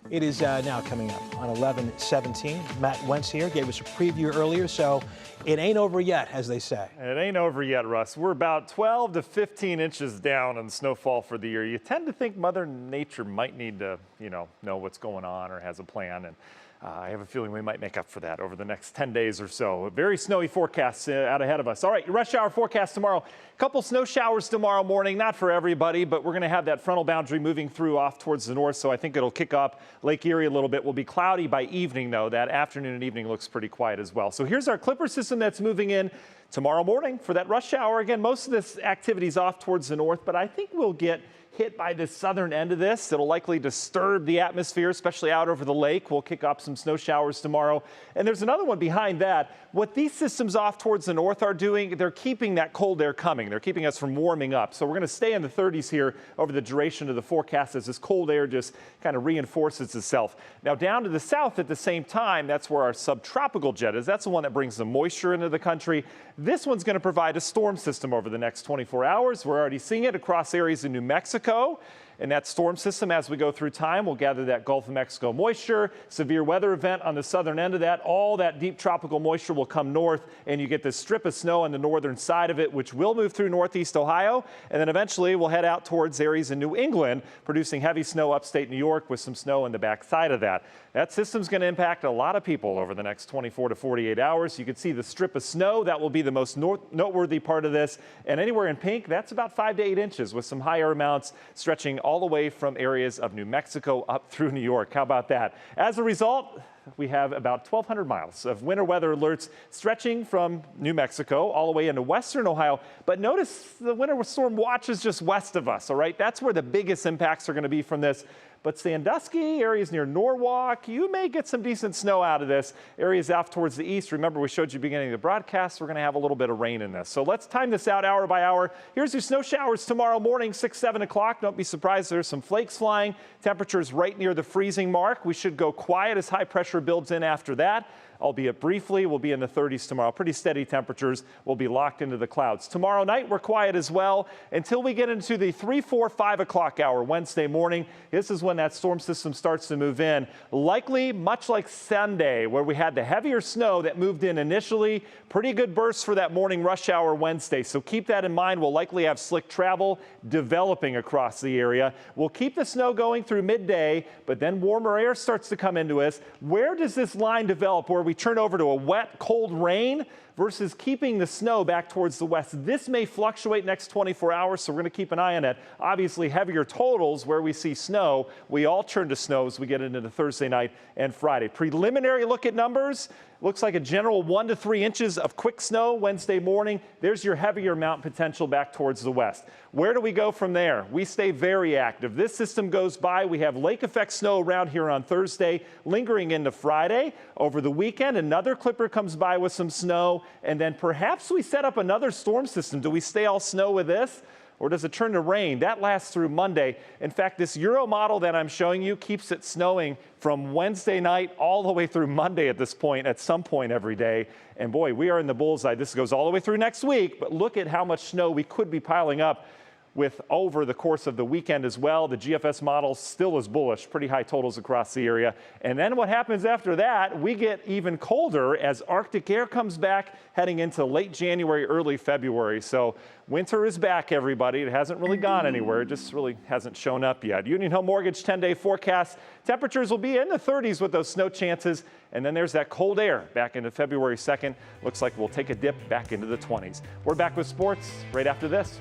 It is now coming up on 11:17. Matt Wintz here gave us a preview earlier, so it ain't over yet, as they say. It ain't over yet, Russ. We're about 12 to 15 inches down on snowfall for the year. You tend to think Mother Nature might need to, know what's going on or has a plan, and I have a feeling we might make up for that over the next 10 days or so. A very snowy forecast out ahead of us. All right, rush hour forecast tomorrow. A couple snow showers tomorrow morning, not for everybody, but we're going to have that frontal boundary moving through off towards the north, so I think it'll kick up Lake Erie a little bit. Will be cloudy by evening, though. That afternoon and evening looks pretty quiet as well. So here's our clipper system that's moving in tomorrow morning for that rush hour. Again, most of this activity is off towards the north, but I think we'll get hit by the southern end of this. It'll likely disturb the atmosphere, especially out over the lake. We'll kick up some snow showers tomorrow. And there's another one behind that. What these systems off towards the north are doing, they're keeping that cold air coming. They're keeping us from warming up. So we're going to stay in the 30s here over the duration of the forecast as this cold air just kind of reinforces itself. Now down to the south at the same time, that's where our subtropical jet is. That's the one that brings the moisture into the country. This one's going to provide a storm system over the next 24 hours. We're already seeing it across areas in New Mexico. And that storm system, as we go through time, will gather that Gulf of Mexico moisture, severe weather event on the southern end of that. All that deep tropical moisture will come north, and you get this strip of snow on the northern side of it, which will move through northeast Ohio. And then eventually we'll head out towards areas in New England, producing heavy snow upstate New York with some snow in the backside of that. That system's going to impact a lot of people over the next 24 to 48 hours. You can see the strip of snow. That will be the most noteworthy part of this. And anywhere in pink, that's about 5 to 8 inches with some higher amounts stretching all the way from areas of New Mexico up through New York. How about that? As a result, we have about 1,200 miles of winter weather alerts stretching from New Mexico all the way into western Ohio. But notice the winter storm watch is just west of us, all right? That's where the biggest impacts are going to be from this. But Sandusky, areas near Norwalk, you may get some decent snow out of this. Areas off towards the east, remember we showed you beginning of the broadcast, we're going to have a little bit of rain in this. So let's time this out hour by hour. Here's your snow showers tomorrow morning, 6, 7 o'clock. Don't be surprised, there's some flakes flying. Temperatures right near the freezing mark. We should go quiet as high pressure builds in after that. Albeit briefly, we'll be in the 30s tomorrow. Pretty steady temperatures. We'll be locked into the clouds. Tomorrow night, we're quiet as well until we get into the 3, 4, 5 o'clock hour Wednesday morning. This is when that storm system starts to move in. Likely much like Sunday, where we had the heavier snow that moved in initially. Pretty good bursts for that morning rush hour Wednesday. So keep that in mind. We'll likely have slick travel developing across the area. We'll keep the snow going through midday, but then warmer air starts to come into us. Where does this line develop where we turn over to a wet, cold rain versus keeping the snow back towards the west? This may fluctuate next 24 hours, so we're going to keep an eye on it. Obviously, heavier totals where we see snow. We all turn to snow as we get into the Thursday night and Friday. Preliminary look at numbers. Looks like a general 1 to 3 inches of quick snow Wednesday morning. There's your heavier amount potential back towards the west. Where do we go from there? We stay very active. This system goes by. We have lake effect snow around here on Thursday, lingering into Friday. Over the weekend, another clipper comes by with some snow, and then perhaps we set up another storm system. Do we stay all snow with this? Or does it turn to rain? That lasts through Monday. In fact, this Euro model that I'm showing you keeps it snowing from Wednesday night all the way through Monday at this point, at some point every day. And boy, we are in the bullseye. This goes all the way through next week, but look at how much snow we could be piling up with over the course of the weekend as well. The GFS model still is bullish, pretty high totals across the area. And then what happens after that, we get even colder as Arctic air comes back heading into late January, early February. So winter is back, everybody. It hasn't really gone anywhere. It just really hasn't shown up yet. Union Home Mortgage 10-day forecast. Temperatures will be in the 30s with those snow chances. And then there's that cold air back into February 2nd. Looks like we'll take a dip back into the 20s. We're back with sports right after this.